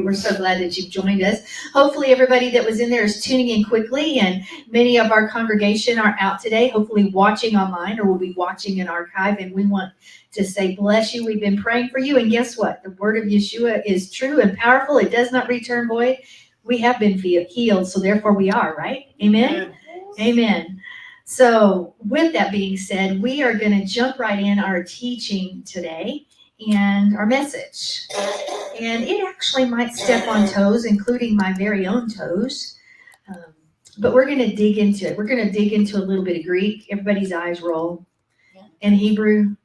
We're so glad that you've joined us. Hopefully everybody that was in there is tuning in quickly, and many of our congregation are out today, hopefully watching online or will be watching an archive, and we want to say bless you. We've been praying for you, and guess what? The word of Yeshua is true and powerful. It does not return void. We have been healed, so therefore we are, right? Amen? Amen. So with that being said, we are going to jump right in our teaching today and our message. And it actually might step on toes, including my very own toes. But we're going to dig into it. We're going to dig into a little bit of Greek. Everybody's eyes roll. And Hebrew.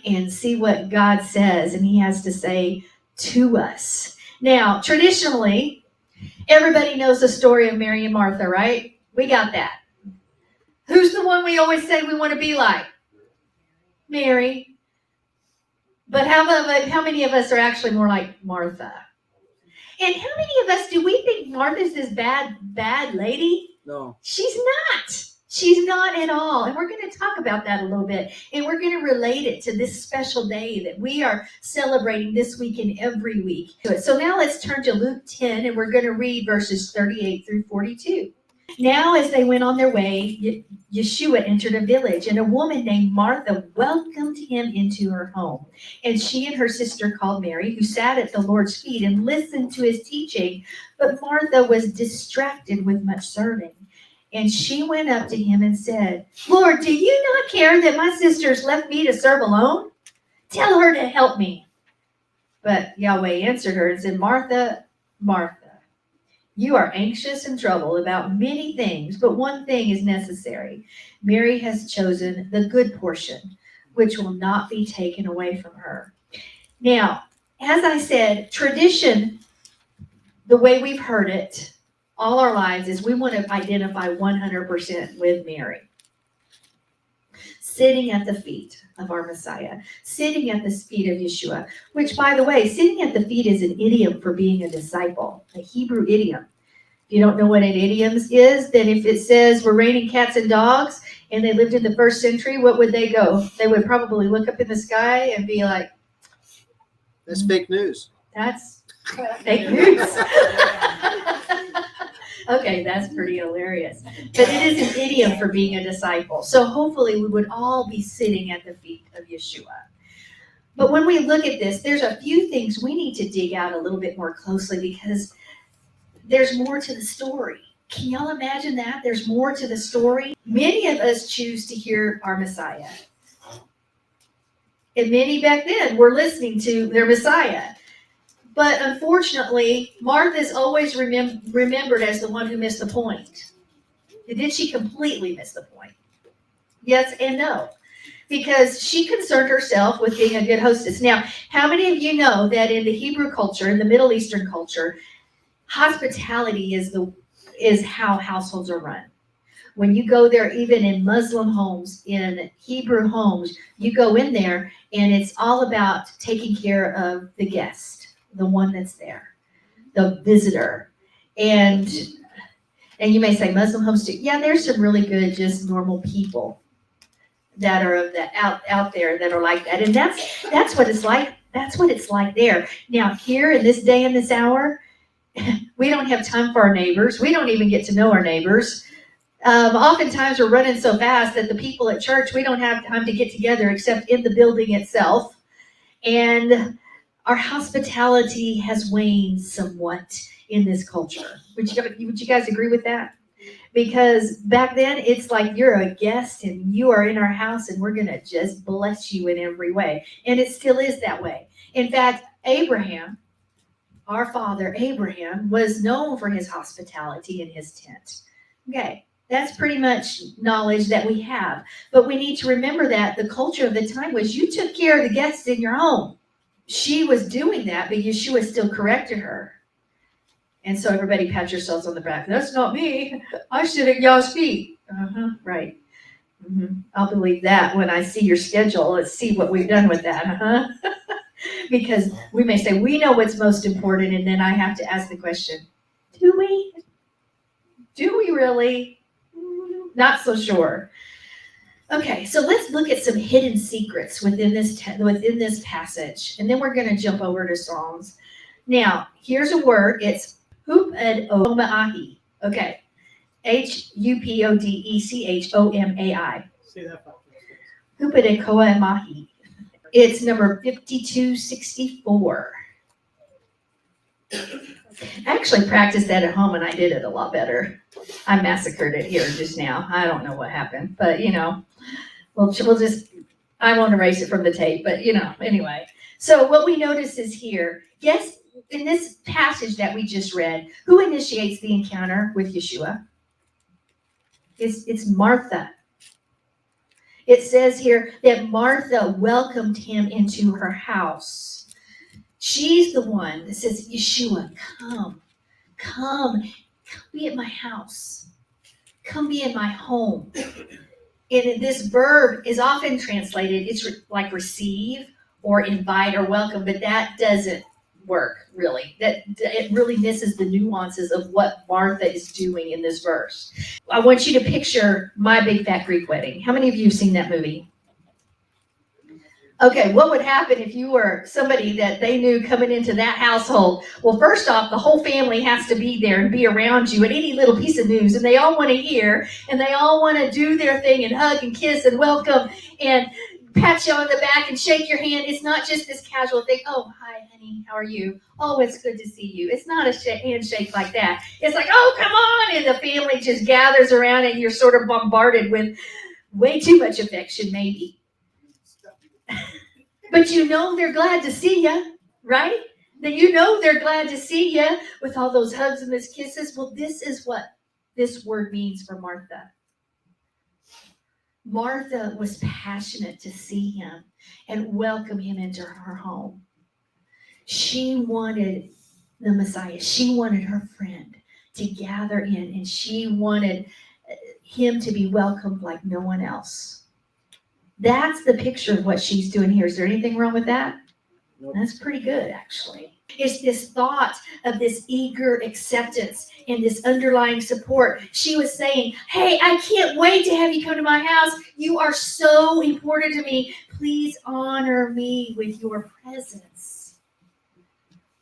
And see what God says and he has to say to us. Now, traditionally, everybody knows the story of Mary and Martha, right? We got that. Who's the one we always say we want to be like? Mary. But how many of us are actually more like Martha? And how many of us do we think Martha's this bad lady? No. She's not. She's not at all. And we're going to talk about that a little bit. And we're going to relate it to this special day that we are celebrating this week and every week. So now let's turn to Luke 10, and we're going to read verses 38 through 42. Now as they went on their way, Yeshua entered a village, and a woman named Martha welcomed him into her home. And she and her sister called Mary, who sat at the Lord's feet and listened to his teaching. But Martha was distracted with much serving. And she went up to him and said, Lord, do you not care that my sister's left me to serve alone? Tell her to help me. But Yahweh answered her and said, Martha, Martha, you are anxious and troubled about many things, but one thing is necessary. Mary has chosen the good portion, which will not be taken away from her. Now, as I said, tradition, the way we've heard it all our lives, is we want to identify 100% with Mary. Sitting at the feet of our Messiah, sitting at the feet of Yeshua, which, by the way, sitting at the feet is an idiom for being a disciple, a Hebrew idiom. If you don't know what an idiom is, then if it says we're raining cats and dogs and they lived in the first century, what would they go? They would probably look up in the sky and be like, that's fake news. That's fake news. Okay, that's pretty hilarious. But it is an idiom for being a disciple. So hopefully we would all be sitting at the feet of Yeshua. But when we look at this, there's a few things we need to dig out a little bit more closely because there's more to the story. Can y'all imagine that? There's more to the story. Many of us choose to hear our Messiah. And many back then were listening to their Messiah. But unfortunately, Martha's always remembered as the one who missed the point. Did she completely miss the point? Yes and no. Because she concerned herself with being a good hostess. Now, how many of you know that in the Hebrew culture, in the Middle Eastern culture, hospitality is how households are run? When you go there, even in Muslim homes, in Hebrew homes, you go in there and it's all about taking care of the guest. The one that's there, the visitor. And you may say Muslim homes too. Yeah, there's some really good, just normal people that are of that out there that are like that. And that's what it's like. That's what it's like there. Now, here in this day and this hour, we don't have time for our neighbors. We don't even get to know our neighbors. Oftentimes we're running so fast that the people at church, we don't have time to get together except in the building itself. And our hospitality has waned somewhat in this culture. Would you guys agree with that? Because back then, it's like you're a guest and you are in our house and we're going to just bless you in every way. And it still is that way. In fact, Abraham, our father Abraham, was known for his hospitality in his tent. Okay, that's pretty much knowledge that we have. But we need to remember that the culture of the time was you took care of the guests in your home. She was doing that, but Yeshua still corrected her. And so everybody pat yourselves on the back. That's not me. I sit at y'all's feet. Right. I'll believe that when I see your schedule. Let's see what we've done with that. Because we may say, we know what's most important, and then I have to ask the question, do we? Do we really? Not so sure. Okay, so let's look at some hidden secrets within this passage, and then we're going to jump over to Psalms Now, here's a word. It's hupodechomai. Okay. Hupodechomai. Say that about Hupodechomai. It's number 5264. I actually practiced that at home and I did it a lot better. I massacred it here just now. I don't know what happened, but we'll just, I won't erase it from the tape, but anyway. So what we notice is here, yes, in this passage that we just read, who initiates the encounter with Yeshua? It's Martha. It says here that Martha welcomed him into her house. She's the one that says, Yeshua, come be at my house. Come be in my home. And this verb is often translated, it's like receive or invite or welcome, but that doesn't work really. It really misses the nuances of what Martha is doing in this verse. I want you to picture My Big Fat Greek Wedding. How many of you have seen that movie? Okay, what would happen if you were somebody that they knew coming into that household? Well, first off, the whole family has to be there and be around you at any little piece of news, and they all want to hear, and they all want to do their thing and hug and kiss and welcome and pat you on the back and shake your hand. It's not just this casual thing. Oh, hi, honey, how are you? Oh, it's good to see you. It's not a handshake like that. It's like, oh, come on, and the family just gathers around, and you're sort of bombarded with way too much affection, maybe. But they're glad to see you, right? That they're glad to see you with all those hugs and those kisses. Well, this is what this word means for Martha. Martha was passionate to see him and welcome him into her home. She wanted the Messiah. She wanted her friend to gather in, and she wanted him to be welcomed like no one else. That's the picture of what she's doing here. Is there anything wrong with that? Nope. That's pretty good, actually. It's this thought of this eager acceptance and this underlying support. She was saying, hey, I can't wait to have you come to my house. You are so important to me. Please honor me with your presence.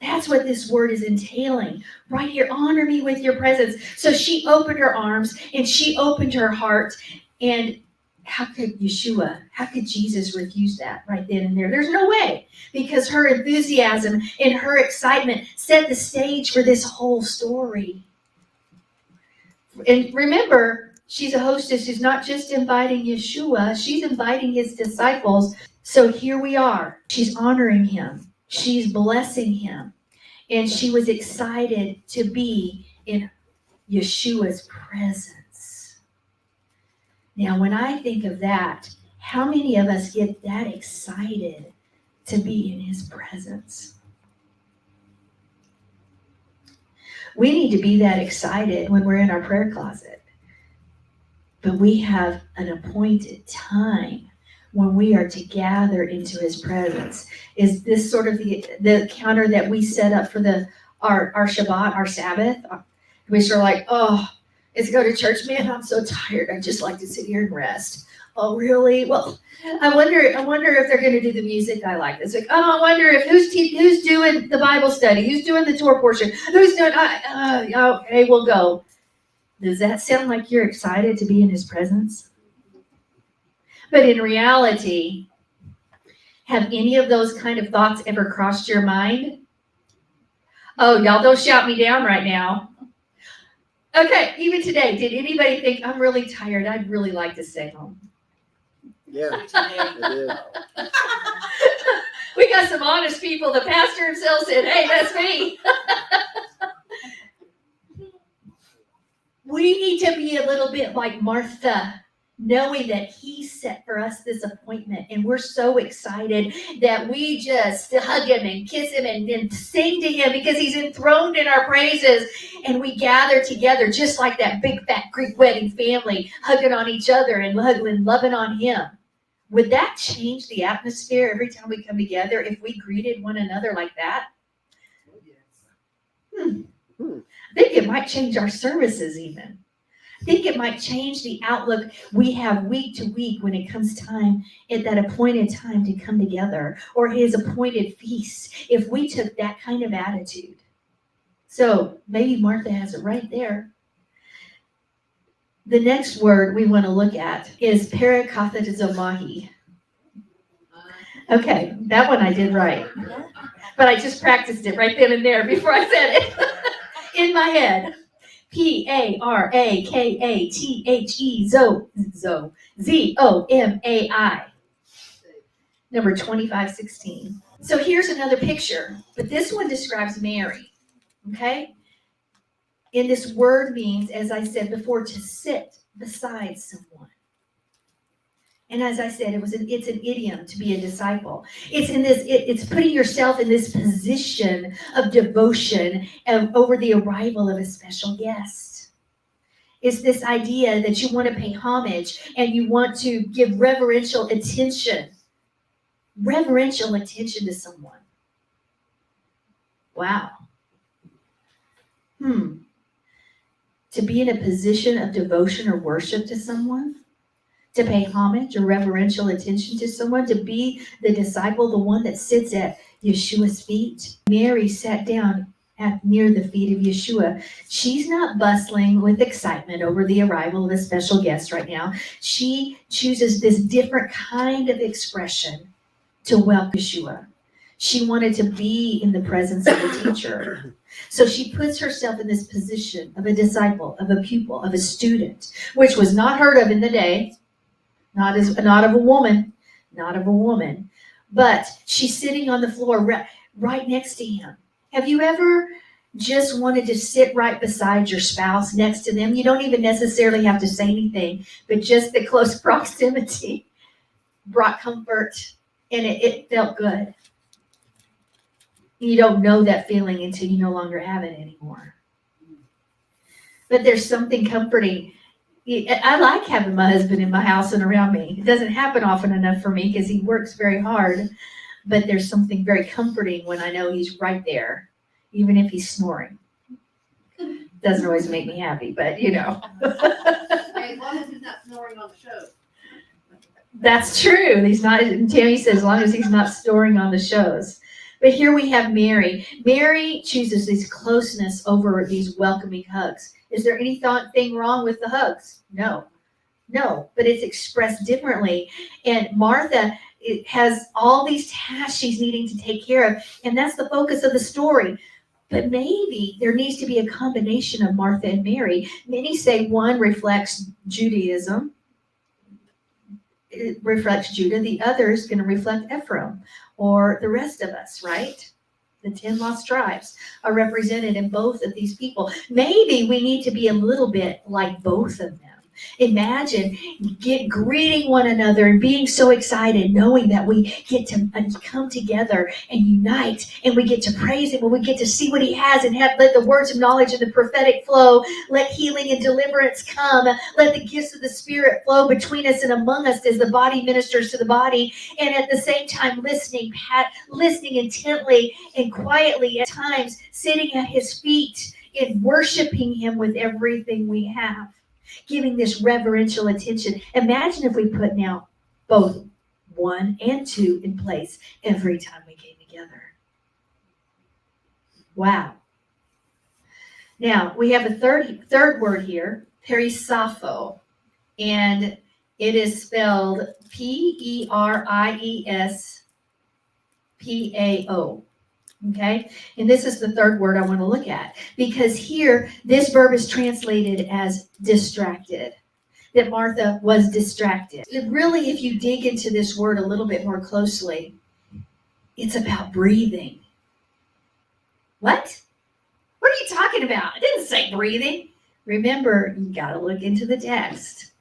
That's what this word is entailing. Right here, honor me with your presence. So she opened her arms and she opened her heart, and how could Jesus refuse that right then and there? There's no way, because her enthusiasm and her excitement set the stage for this whole story. And remember, she's a hostess who's not just inviting Yeshua, she's inviting his disciples. So here we are. She's honoring him. She's blessing him. And she was excited to be in Yeshua's presence. Now, when I think of that, how many of us get that excited to be in his presence? We need to be that excited when we're in our prayer closet. But we have an appointed time when we are to gather into his presence. Is this sort of the counter that we set up for our Shabbat, our Sabbath? We are like, oh, it's go to church, man, I'm so tired. I just like to sit here and rest. Oh, really? Well, I wonder if they're going to do the music I like. It's like, oh, I wonder if who's doing the Bible study, who's doing the Torah portion, who's doing. Okay, we'll go. Does that sound like you're excited to be in his presence? But in reality, have any of those kind of thoughts ever crossed your mind? Oh, y'all don't shout me down right now. Okay, even today, did anybody think, I'm really tired, I'd really like to stay home? Yeah, I did. We got some honest people. The pastor himself said, hey, that's me. We need to be a little bit like Martha, knowing that he set for us this appointment, and we're so excited that we just hug him and kiss him and sing to him because he's enthroned in our praises, and we gather together just like that big fat Greek wedding family, hugging on each other and loving on him. Would that change the atmosphere every time we come together if we greeted one another like that? I think it might change our services even. think it might change the outlook we have week to week when it comes time at that appointed time to come together, or his appointed feast, if we took that kind of attitude. So maybe Martha has it right there. The next word we want to look at is parakathazomahi. Okay, that one I did right. But I just practiced it right then and there before I said it in my head. Parakathe, Zomai. Number 2516. So here's another picture, but this one describes Mary. Okay? And this word means, as I said before, to sit beside someone. And as I said, it's an idiom to be a disciple. It's putting yourself in this position of devotion over the arrival of a special guest. It's this idea that you want to pay homage and you want to give reverential attention to someone. Wow. To be in a position of devotion or worship to someone, to pay homage or reverential attention to someone, to be the disciple, the one that sits at Yeshua's feet. Mary sat down near the feet of Yeshua. She's not bustling with excitement over the arrival of a special guest right now. She chooses this different kind of expression to welcome Yeshua. She wanted to be in the presence of the teacher. So she puts herself in this position of a disciple, of a pupil, of a student, which was not heard of in the day. Not of a woman, but she's sitting on the floor right next to him. Have you ever just wanted to sit right beside your spouse, next to them? You don't even necessarily have to say anything, but just the close proximity brought comfort, and it felt good. You don't know that feeling until you no longer have it anymore. But there's something comforting. I like having my husband in my house and around me. It doesn't happen often enough for me because he works very hard, but there's something very comforting when I know he's right there, even if he's snoring. Doesn't always make me happy, but As long as he's not snoring on the show. That's true. Tammy says as long as he's not snoring on the shows. But here we have Mary. Mary chooses this closeness over these welcoming hugs. Is there anything wrong with the hugs? No, but it's expressed differently. And Martha has all these tasks she's needing to take care of, and that's the focus of the story. But maybe there needs to be a combination of Martha and Mary. Many say one reflects Judaism. It reflects Judah. The other is going to reflect Ephraim, or the rest of us, right? The 10 lost tribes are represented in both of these people. Maybe we need to be a little bit like both of them. Imagine greeting one another and being so excited, knowing that we get to come together and unite, and we get to praise him, and we get to see what he has, and let the words of knowledge and the prophetic flow. Let healing and deliverance come. Let the gifts of the Spirit flow between us and among us as the body ministers to the body, and at the same time listening intently and quietly, at times sitting at his feet and worshiping him with everything we have. Giving this reverential attention. Imagine if we put now both 1 and 2 in place every time we came together. Wow. Now, we have a third word here, perisapho, and it is spelled P-E-R-I-E-S-P-A-O. Okay, and this is the third word I want to look at, because here this verb is translated as distracted, that Martha was distracted. Really, if you dig into this word a little bit more closely, it's about breathing. What? What are you talking about? I didn't say breathing. Remember, you got to look into the text.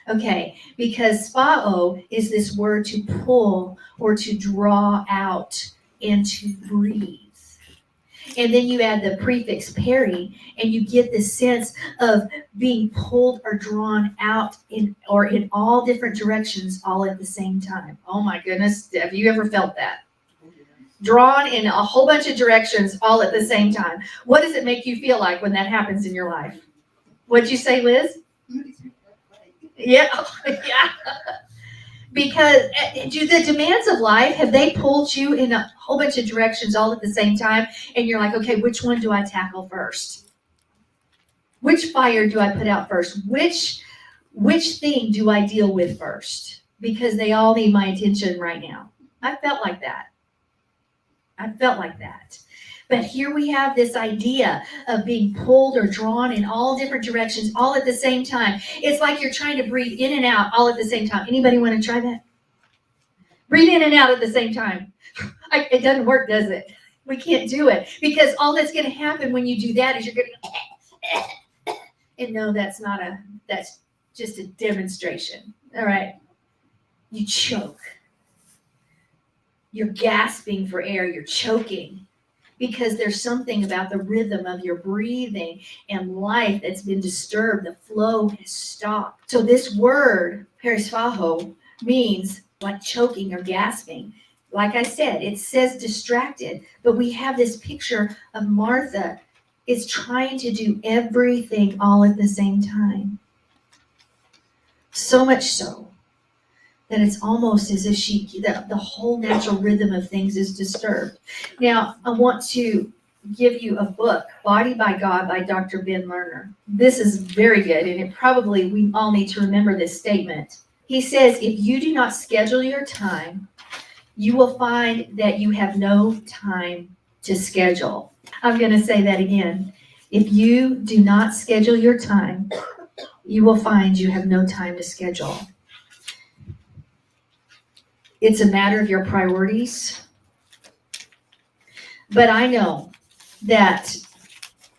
Okay, because spao is this word to pull or to draw out and to breathe. And then you add the prefix peri, and you get this sense of being pulled or drawn out in all different directions all at the same time. Oh my goodness, have you ever felt that? Drawn in a whole bunch of directions all at the same time. What does it make you feel like when that happens in your life? What'd you say, Liz? You Yeah, yeah. Because do the demands of life, have they pulled you in a whole bunch of directions all at the same time? And you're like, okay, which one do I tackle first? Which fire do I put out first? Which thing do I deal with first? Because they all need my attention right now. I felt like that. But here we have this idea of being pulled or drawn in all different directions all at the same time. It's like you're trying to breathe in and out all at the same time. Anybody want to try that? Breathe in and out at the same time. It doesn't work, does it? We can't do it because all that's going to happen when you do that is you're going to, and no, that's just a demonstration. All right. You choke. You're gasping for air. You're choking because there's something about the rhythm of your breathing and life that's been disturbed. The flow has stopped. So this word, perisfaho, means like choking or gasping. Like I said, it says distracted, but we have this picture of Martha is trying to do everything all at the same time. So much so that it's almost as if the whole natural rhythm of things is disturbed. Now, I want to give you a book, Body by God by Dr. Ben Lerner. This is very good, and we all need to remember this statement. He says, if you do not schedule your time, you will find that you have no time to schedule. I'm going to say that again. If you do not schedule your time, you will find you have no time to schedule. It's a matter of your priorities. But I know that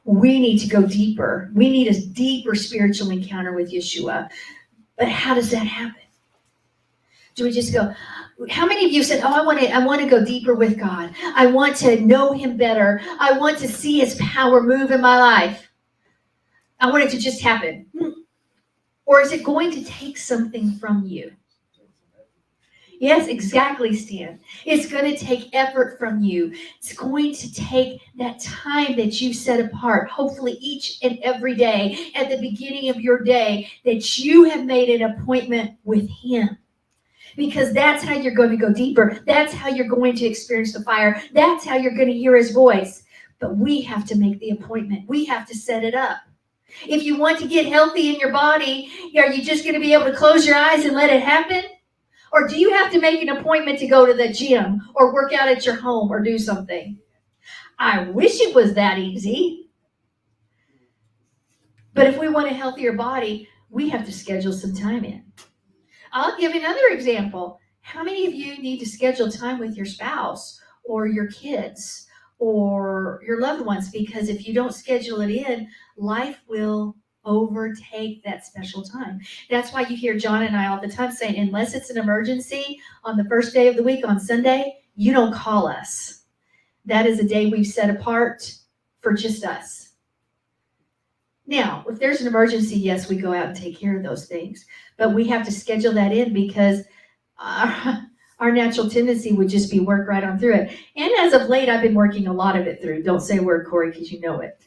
we need to go deeper. We need a deeper spiritual encounter with Yeshua. But how does that happen? Do we just go, how many of you said, oh, I want to go deeper with God. I want to know him better. I want to see his power move in my life. I want it to just happen. Or is it going to take something from you? Yes, exactly, Stan. It's going to take effort from you. It's going to take that time that you set apart, hopefully each and every day, at the beginning of your day, that you have made an appointment with him. Because that's how you're going to go deeper. That's how you're going to experience the fire. That's how you're going to hear his voice. But we have to make the appointment. We have to set it up. If you want to get healthy in your body, are you just going to be able to close your eyes and let it happen? Or do you have to make an appointment to go to the gym or work out at your home or do something? I wish it was that easy. But if we want a healthier body, we have to schedule some time in. I'll give another example. How many of you need to schedule time with your spouse or your kids or your loved ones? Because if you don't schedule it in, life will overtake that special time. That's why you hear John and I all the time saying, unless it's an emergency on the first day of the week on Sunday, you don't call us. That is a day we've set apart for just us. Now, if there's an emergency, yes, we go out and take care of those things. But we have to schedule that in because our natural tendency would just be work right on through it. And as of late, I've been working a lot of it through. Don't say a word, Corey, because you know it.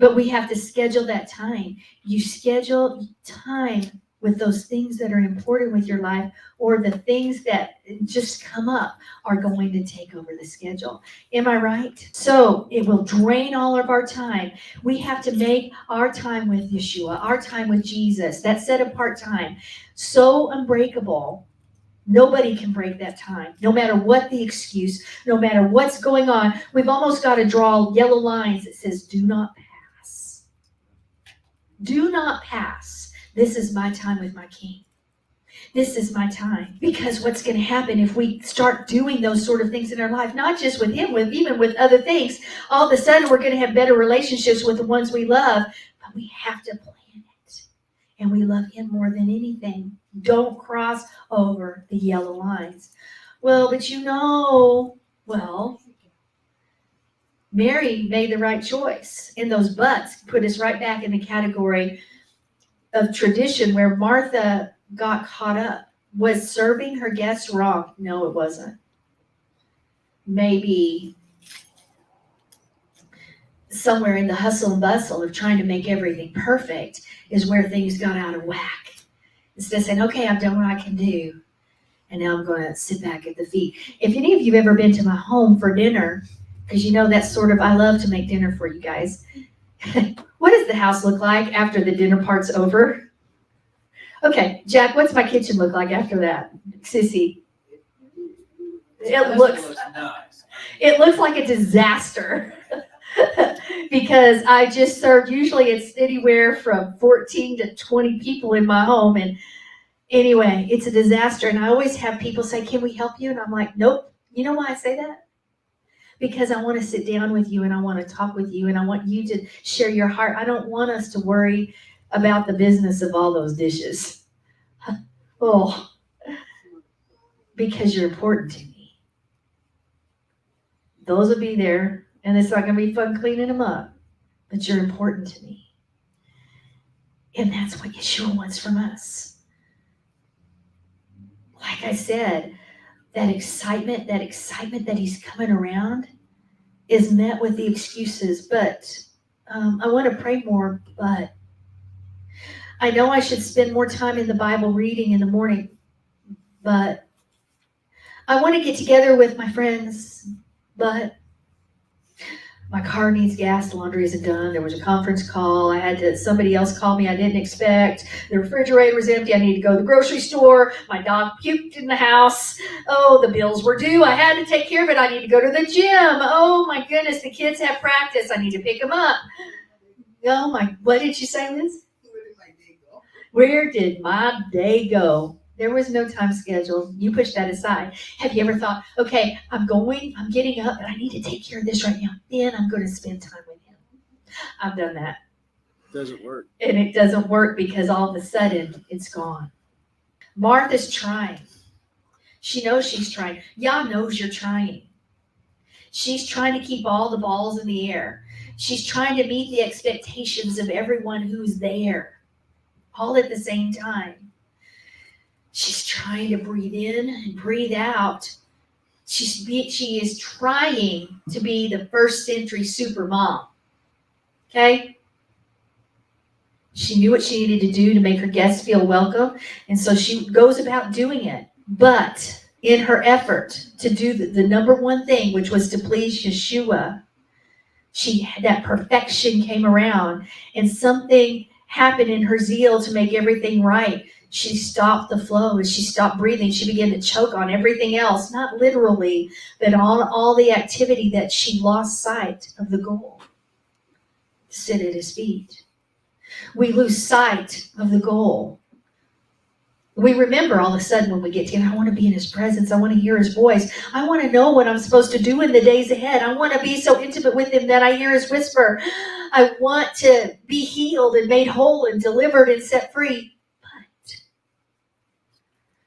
But we have to schedule that time. You schedule time with those things that are important with your life, or the things that just come up are going to take over the schedule. Am I right? So it will drain all of our time. We have to make our time with Yeshua, our time with Jesus, that set apart time, so unbreakable. Nobody can break that time, no matter what the excuse, no matter what's going on. We've almost got to draw yellow lines that says, do not pass. Do not pass. This is my time with my King. This is my time. Because what's going to happen if we start doing those sort of things in our life, not just with him, even with other things, all of a sudden we're going to have better relationships with the ones we love, but we have to plan it. And we love him more than anything. Don't cross over the yellow lines. Well, but Mary made the right choice. And those buts put us right back in the category of tradition where Martha got caught up. Was serving her guests wrong? No, it wasn't. Maybe somewhere in the hustle and bustle of trying to make everything perfect is where things got out of whack. Instead of saying, okay, I've done what I can do, and now I'm going to sit back at the feet. If any of you have ever been to my home for dinner, because you know that's sort of, I love to make dinner for you guys. What does the house look like after the dinner part's over? Okay, Jack, what's my kitchen look like after that? Sissy? It looks like a disaster. Because I just served, usually it's anywhere from 14 to 20 people in my home. And anyway, it's a disaster. And I always have people say, can we help you? And I'm like, nope. You know why I say that? Because I want to sit down with you and I want to talk with you and I want you to share your heart. I don't want us to worry about the business of all those dishes. Oh, because you're important to me. Those will be there. And it's not going to be fun cleaning them up, but you're important to me. And that's what Yeshua wants from us. Like I said, that excitement that he's coming around is met with the excuses. But I want to pray more, but I know I should spend more time in the Bible reading in the morning, but I want to get together with my friends, but my car needs gas, the laundry isn't done, there was a conference call, somebody else called me I didn't expect, the refrigerator was empty, I need to go to the grocery store, my dog puked in the house, oh, the bills were due, I had to take care of it, I need to go to the gym, oh my goodness, the kids have practice, I need to pick them up. Oh my, what did you say, Liz? Where did my day go? There was no time schedule. You push that aside. Have you ever thought, okay, I'm getting up, and I need to take care of this right now. Then I'm going to spend time with him. I've done that. Doesn't work. And it doesn't work because all of a sudden it's gone. Martha's trying. She knows she's trying. Yah knows you're trying. She's trying to keep all the balls in the air. She's trying to meet the expectations of everyone who's there, all at the same time. She's trying to breathe in and breathe out. She is trying to be the first century super mom. Okay? She knew what she needed to do to make her guests feel welcome, and so she goes about doing it. But in her effort to do the number one thing, which was to please Yeshua, that perfection came around, and something happened in her zeal to make everything right. She stopped the flow and she stopped breathing. She began to choke on everything else, not literally, but on all the activity that she lost sight of the goal. Sit at his feet. We lose sight of the goal. We remember all of a sudden when we get to him, I want to be in his presence. I want to hear his voice. I want to know what I'm supposed to do in the days ahead. I want to be so intimate with him that I hear his whisper. I want to be healed and made whole and delivered and set free.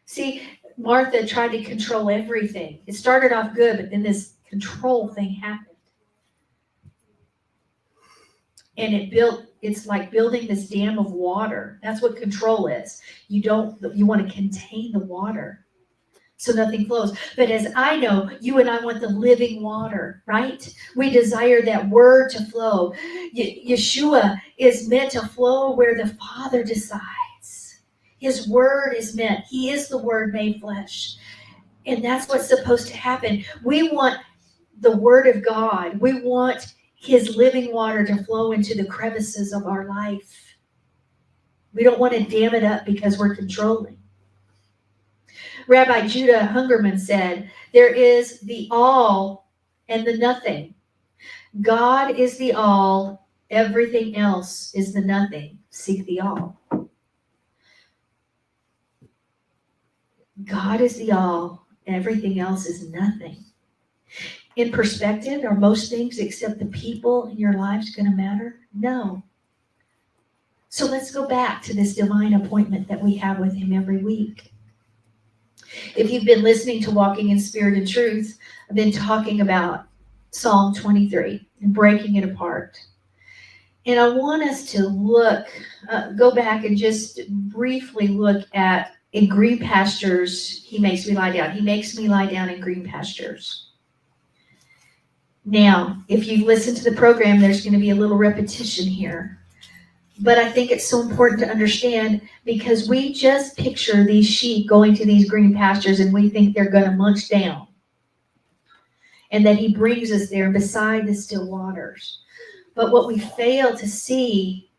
See, Martha tried to control everything. It started off good, but then this control thing happened. And it's like building this dam of water. That's what control is. You want to contain the water so nothing flows. But as I know, you and I want the living water, right? We desire that word to flow. Yeshua is meant to flow where the Father decides. His word is meant. He is the word made flesh. And that's what's supposed to happen. We want the word of God. We want his living water to flow into the crevices of our life. We don't want to dam it up because we're controlling. Rabbi Judah Hungerman said, there is the all and the nothing. God is the all. Everything else is the nothing. Seek the all. God is the all. Everything else is nothing. In perspective, are most things except the people in your lives going to matter? No. So let's go back to this divine appointment that we have with him every week. If you've been listening to Walking in Spirit and Truth, I've been talking about Psalm 23 and breaking it apart. And I want us to go back and just briefly look at in green pastures, he makes me lie down. He makes me lie down in green pastures. Now, if you listen to the program, there's going to be a little repetition here. But I think it's so important to understand because we just picture these sheep going to these green pastures and we think they're going to munch down. And that he brings us there beside the still waters. But what we fail to see,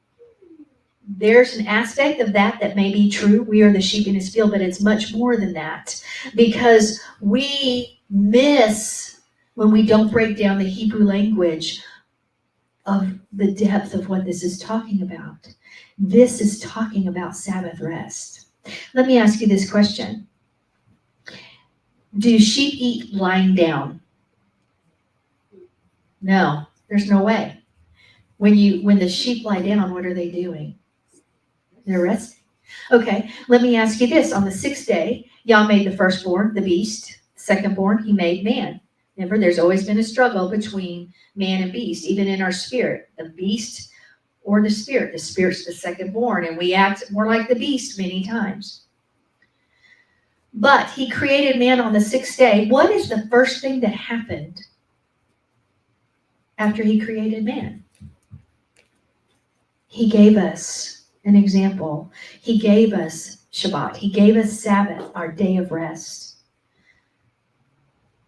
there's an aspect of that may be true. We are the sheep in his field, but it's much more than that. Because we miss when we don't break down the Hebrew language of the depth of what this is talking about. This is talking about Sabbath rest. Let me ask you this question. Do sheep eat lying down? No, there's no way. When the sheep lie down, what are they doing? They're resting. Okay, let me ask you this. On the 6th day, Yah made the firstborn, the beast. Secondborn, he made man. Remember, there's always been a struggle between man and beast, even in our spirit. The beast or the spirit. The spirit's the secondborn, and we act more like the beast many times. But he created man on the 6th day. What is the first thing that happened after he created man? He gave us an example. He gave us Shabbat. He gave us Sabbath, our day of rest.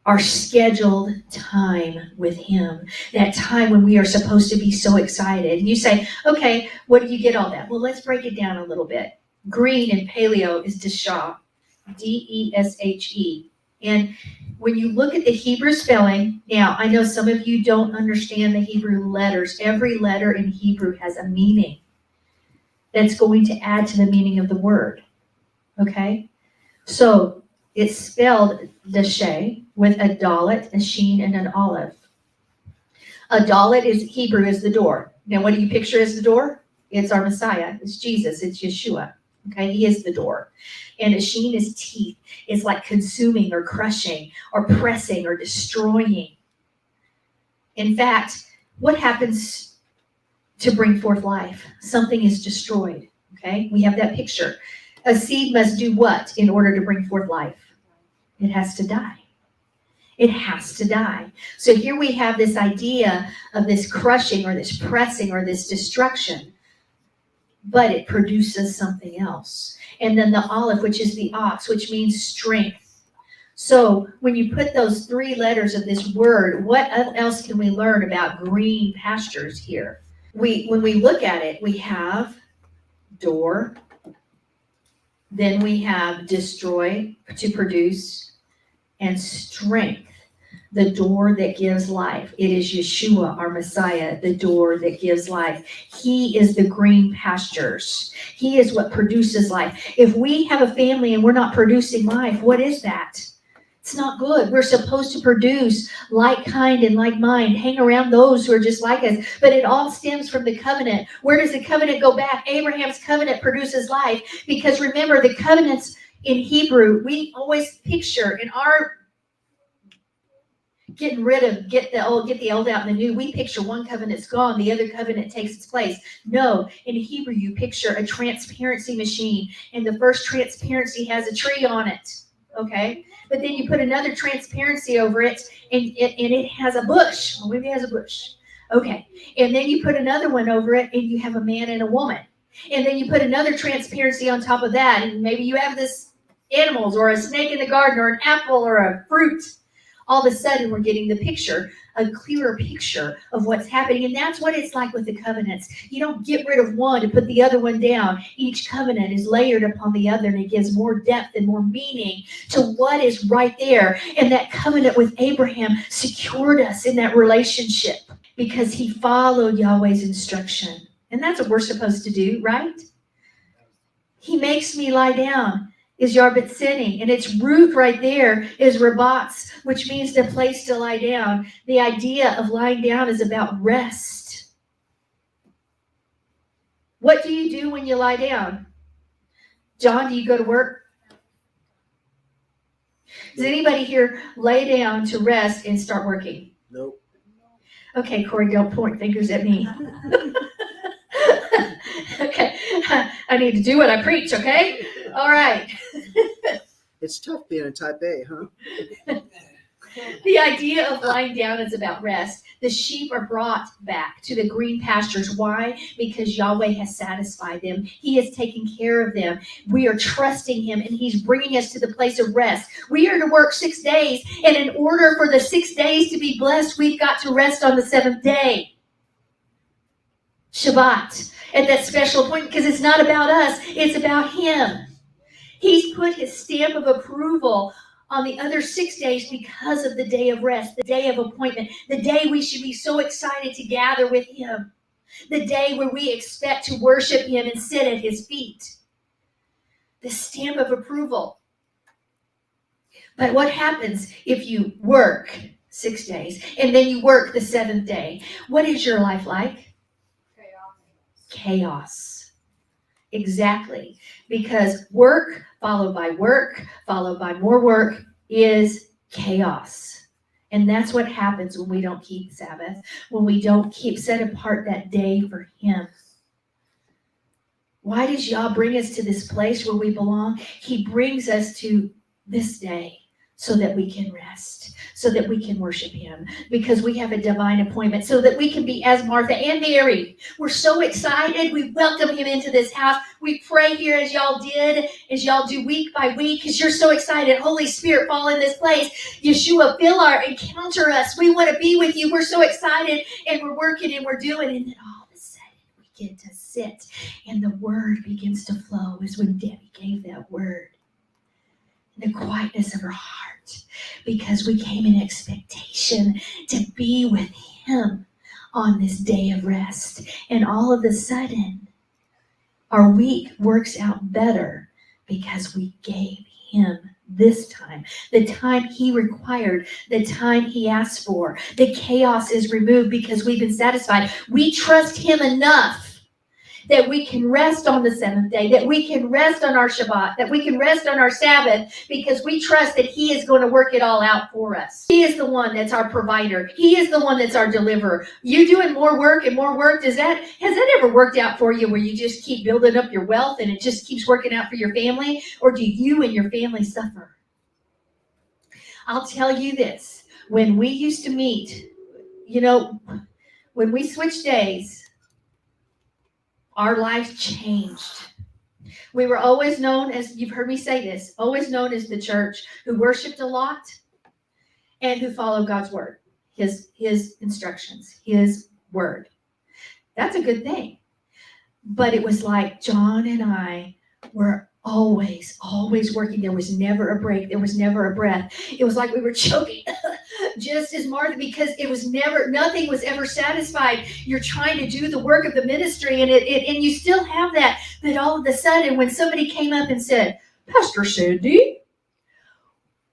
Our scheduled time with him. That time when we are supposed to be so excited. And you say, okay, what do you get all that? Well, let's break it down a little bit. Green in paleo is Desha, D-E-S-H-E. And when you look at the Hebrew spelling, now I know some of you don't understand the Hebrew letters. Every letter in Hebrew has a meaning that's going to add to the meaning of the word. Okay? So it's spelled Deshe with a dalet, a sheen, and an aleph. A dalet is Hebrew is the door. Now what do you picture as the door? It's our Messiah. It's Jesus. It's Yeshua. Okay, he is the door. And a sheen is teeth. It's like consuming or crushing or pressing or destroying. In fact, what happens to bring forth life? Something is destroyed. Okay, we have that picture. A seed must do what in order to bring forth life? It has to die. It has to die. So here we have this idea of this crushing or this pressing or this destruction. But it produces something else. And then the aleph, which is the ox, which means strength. So when you put those 3 letters of this word, what else can we learn about green pastures here? When we look at it, we have door, then we have destroy, to produce, and strength. The door that gives life. It is Yeshua, our Messiah, the door that gives life. He is the green pastures. He is what produces life. If we have a family and we're not producing life, what is that? It's not good. We're supposed to produce like kind and like mind. Hang around those who are just like us. But it all stems from the covenant. Where does the covenant go back? Abraham's covenant produces life. Because remember, the covenants in Hebrew, we always picture in our get the old out and the new. We picture one covenant's gone, the other covenant takes its place. No, in Hebrew, you picture a transparency machine, and the first transparency has a tree on it, okay? But then you put another transparency over it, and it has a bush. Well, maybe it has a bush. Okay, and then you put another one over it, and you have a man and a woman. And then you put another transparency on top of that, and maybe you have this animals, or a snake in the garden, or an apple, or a fruit. All of a sudden, we're getting the picture, a clearer picture of what's happening. And that's what it's like with the covenants. You don't get rid of one to put the other one down. Each covenant is layered upon the other, and it gives more depth and more meaning to what is right there. And that covenant with Abraham secured us in that relationship because he followed Yahweh's instruction. And that's what we're supposed to do, right? He makes me lie down. Is yar-bitzeni, and its root right there is rabatz, which means the place to lie down. The idea of lying down is about rest. What do you do when you lie down? John, do you go to work? Does anybody here lay down to rest and start working? Nope. Okay, Corey, don't point fingers at me. Okay, I need to do what I preach, okay? All right. It's tough being a type A, huh? The idea of lying down is about rest. The sheep are brought back to the green pastures. Why? Because Yahweh has satisfied them. He has taken care of them. We are trusting him, and he's bringing us to the place of rest. We are to work 6 days, and in order for the 6 days to be blessed, we've got to rest on the seventh day. Shabbat, at that special point, because it's not about us, it's about him. He's put his stamp of approval on the other 6 days because of the day of rest, the day of appointment, the day we should be so excited to gather with him, the day where we expect to worship him and sit at his feet. The stamp of approval. But what happens if you work 6 days and then you work the seventh day? What is your life like? Chaos. Exactly. Because work followed by more work is chaos. And that's what happens when we don't keep Sabbath, when we don't keep set apart that day for him. Why does Yah bring us to this place where we belong? He brings us to this day so that we can rest, so that we can worship him, because we have a divine appointment, so that we can be as Martha and Mary. We're so excited. We welcome him into this house. We pray here as y'all do week by week, because you're so excited. Holy Spirit, fall in this place. Yeshua, fill our, encounter us. We want to be with you. We're so excited, and we're working and we're doing, and then all of a sudden we get to sit, and the word begins to flow. Is when Debbie gave that word. The quietness of her heart, because we came in expectation to be with him on this day of rest. And all of a sudden, our week works out better because we gave him this time, the time he required, the time he asked for. The chaos is removed because we've been satisfied. We trust him enough that we can rest on the seventh day, that we can rest on our Shabbat, that we can rest on our Sabbath, because we trust that he is going to work it all out for us. He is the one that's our provider. He is the one that's our deliverer. You doing more work and more work, has that ever worked out for you, where you just keep building up your wealth and it just keeps working out for your family? Or do you and your family suffer? I'll tell you this, when we used to meet, when we switched days, our lives changed. We were always known as, you've heard me say this, always known as the church who worshiped a lot and who followed God's word, his instructions, his word. That's a good thing. But it was like John and I were always working. There was never a break. There was never a breath. It was like we were choking just as Martha, because it was nothing was ever satisfied. You're trying to do the work of the ministry, and and you still have that. But all of a sudden, when somebody came up and said, Pastor Sandi,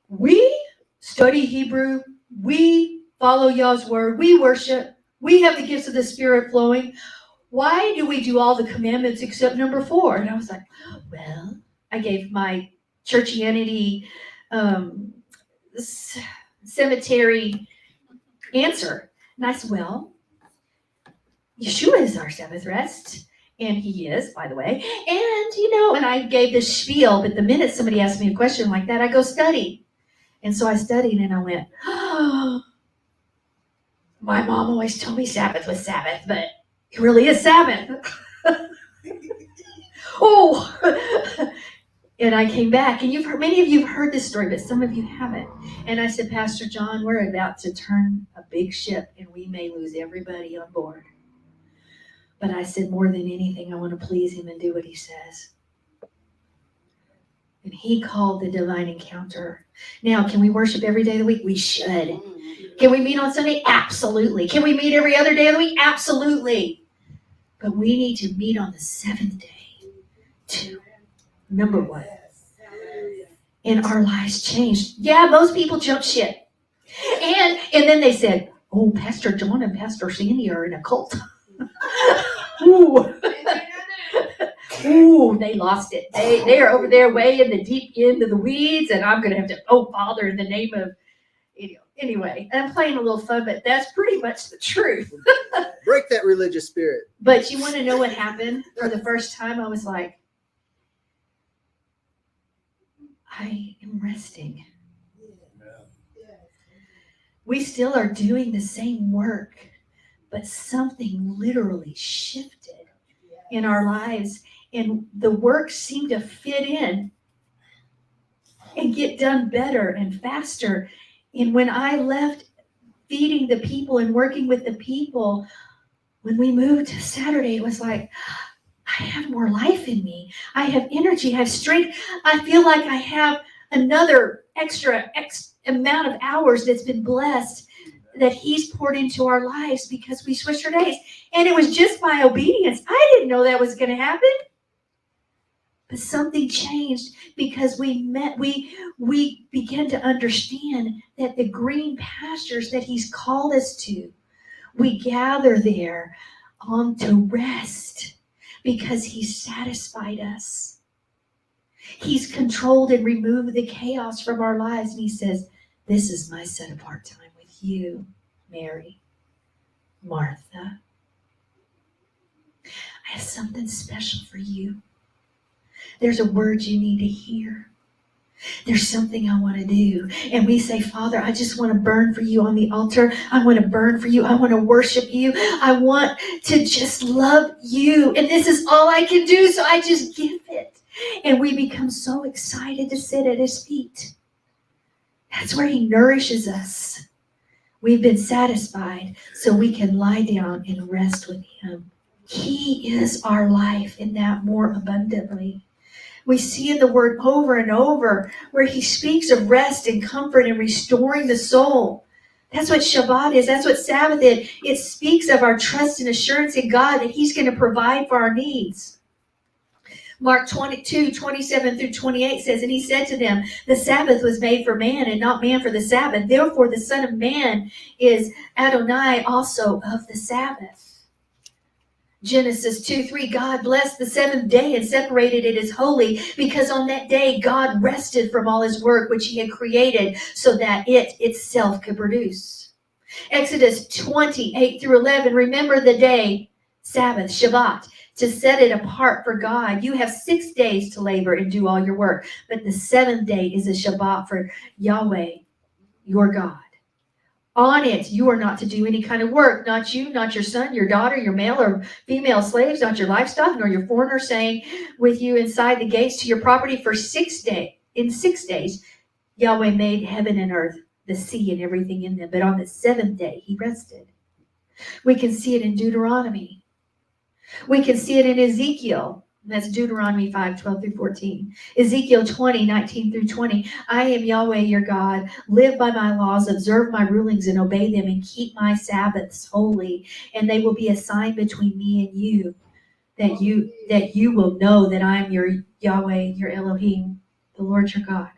we study Hebrew, we follow Yah's word, we worship, we have the gifts of the Spirit flowing. Why do we do all the commandments except number 4? And I was like, well, I gave my churchianity cemetery answer. And I said, well, Yeshua is our Sabbath rest. And he is, by the way. And I gave this spiel, but the minute somebody asked me a question like that, I go study. And so I studied, and I went, oh, my mom always told me Sabbath was Sabbath, but it really is Sabbath. Oh, and I came back, and many of you have heard this story, but some of you haven't. And I said, Pastor John, we're about to turn a big ship, and we may lose everybody on board. But I said, more than anything, I want to please him and do what he says. And he called the divine encounter. Now, can we worship every day of the week? We should. Can we meet on Sunday? Absolutely. Can we meet every other day of the week? Absolutely. But we need to meet on the seventh day to, number 1. And our lives changed. Yeah, most people jump ship. And then they said, oh, Pastor John and Pastor Sandi are in a cult. Ooh, they lost it. They are over there way in the deep end of the weeds, and I'm going to have to, Father, in the name of, anyway, I'm playing a little fun, but that's pretty much the truth. Break that religious spirit. But you want to know what happened? For the first time, I was like, I am resting. We still are doing the same work, but something literally shifted in our lives, and the work seemed to fit in and get done better and faster. And when I left feeding the people and working with the people, when we moved to Saturday, it was like, I have more life in me. I have energy, I have strength. I feel like I have another extra amount of hours that's been blessed, that he's poured into our lives because we switched our days. And it was just by obedience. I didn't know that was going to happen. But something changed because we began to understand that the green pastures that he's called us to, we gather there to rest because he's satisfied us. He's controlled and removed the chaos from our lives. And he says, this is my set apart time with you, Mary, Martha. I have something special for you. There's a word you need to hear. There's something I want to do. And we say, Father, I just want to burn for you on the altar. I want to burn for you. I want to worship you. I want to just love you. And this is all I can do, so I just give it. And we become so excited to sit at his feet. That's where he nourishes us. We've been satisfied so we can lie down and rest with him. He is our life, in that more abundantly. We see in the word over and over where he speaks of rest and comfort and restoring the soul. That's what Shabbat is. That's what Sabbath is. It speaks of our trust and assurance in God that he's going to provide for our needs. Mark 22:27-28 says, and he said to them, the Sabbath was made for man and not man for the Sabbath. Therefore, the Son of Man is Adonai also of the Sabbath. Genesis 2:3, God blessed the seventh day and separated it as holy, because on that day God rested from all his work which he had created, so that it itself could produce. Exodus 20:8-11, remember the day, Sabbath, Shabbat, to set it apart for God. You have 6 days to labor and do all your work, but the seventh day is a Shabbat for Yahweh, your God. On it, you are not to do any kind of work, not you, not your son, your daughter, your male or female slaves, not your livestock, nor your foreigner staying with you inside the gates to your property for 6 days. In 6 days, Yahweh made heaven and earth, the sea and everything in them. But on the seventh day, he rested. We can see it in Deuteronomy. We can see it in Ezekiel. That's Deuteronomy 5:12-14. Ezekiel 20:19-20. I am Yahweh your God. Live by my laws, observe my rulings, and obey them, and keep my Sabbaths holy. And they will be a sign between me and you, that you will know that I am your Yahweh, your Elohim, the Lord your God.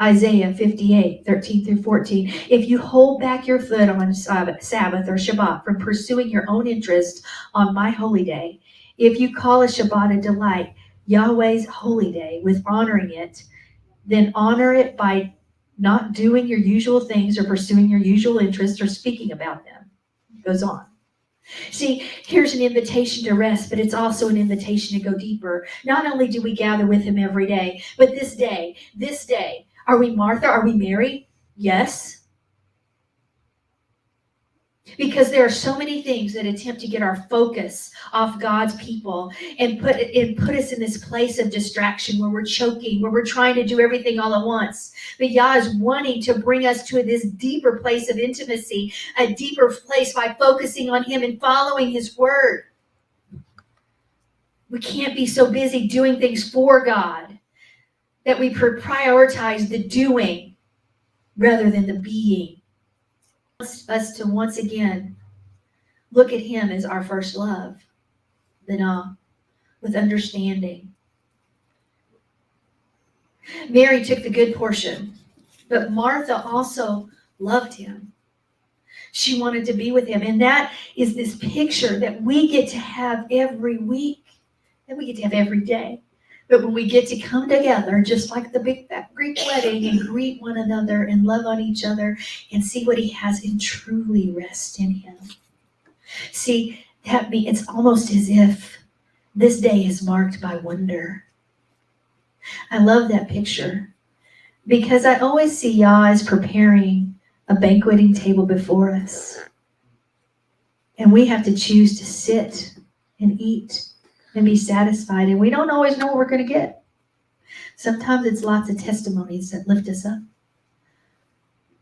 Isaiah 58:13-14. If you hold back your foot on Sabbath or Shabbat from pursuing your own interest on my holy day, if you call a Shabbat a delight, Yahweh's holy day, with honoring it, then honor it by not doing your usual things or pursuing your usual interests or speaking about them. It goes on. See, here's an invitation to rest, but it's also an invitation to go deeper. Not only do we gather with him every day, but this day, are we Martha? Are we Mary? Yes. Because there are so many things that attempt to get our focus off God's people and put us in this place of distraction where we're choking, where we're trying to do everything all at once. But Yah is wanting to bring us to this deeper place of intimacy, a deeper place by focusing on him and following his word. We can't be so busy doing things for God that we prioritize the doing rather than the being. Us to once again look at him as our first love, with understanding. Mary took the good portion, but Martha also loved him. She wanted to be with him, and that is this picture that we get to have every week, that we get to have every day. But when we get to come together, just like the big Greek wedding, and greet one another and love on each other and see what he has and truly rest in him. See, it's almost as if this day is marked by wonder. I love that picture because I always see Yah as preparing a banqueting table before us. And we have to choose to sit and eat and be satisfied. And we don't always know what we're going to get. Sometimes it's lots of testimonies that lift us up.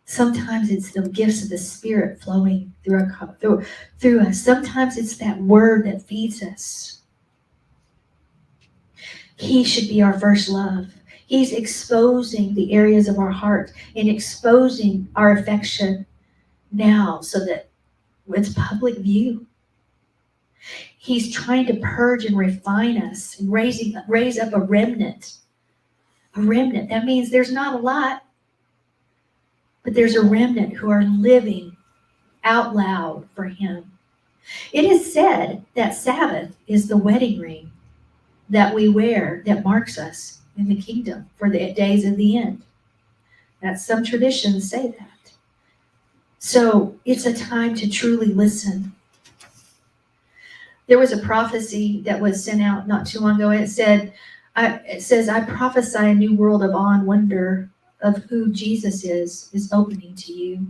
Sometimes it's the gifts of the Spirit flowing through us. Sometimes it's that word that feeds us. He should be our first love. He's exposing the areas of our heart and exposing our affection now so that it's public view. He's trying to purge and refine us and raise up a remnant. A remnant. That means there's not a lot, but there's a remnant who are living out loud for him. It is said that Sabbath is the wedding ring that we wear that marks us in the kingdom for the days of the end. That's some traditions say that. So it's a time to truly listen. There was a prophecy that was sent out not too long ago, and it says, I prophesy a new world of awe and wonder of who Jesus is opening to you.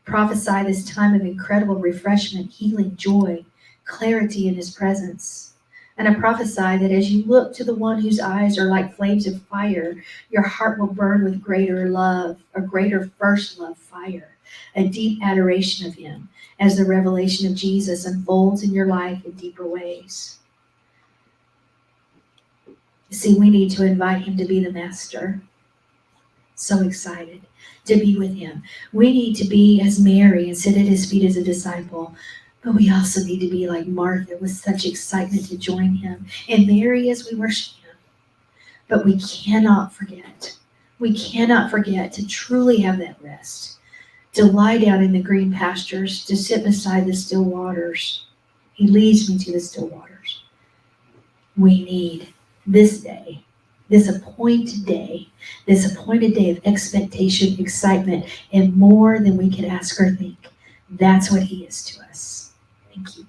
Prophesy this time of incredible refreshment, healing, joy, clarity in his presence. And I prophesy that as you look to the one whose eyes are like flames of fire, your heart will burn with greater love, a greater first love fire, a deep adoration of him as the revelation of Jesus unfolds in your life in deeper ways. See, we need to invite him to be the master. So excited to be with him. We need to be as Mary and sit at his feet as a disciple. But we also need to be like Martha with such excitement to join him. And Mary as we worship him. But we cannot forget. We cannot forget to truly have that rest. To lie down in the green pastures. To sit beside the still waters. He leads me to the still waters. We need this day. This appointed day of expectation, excitement, and more than we could ask or think. That's what he is to us. Thank you.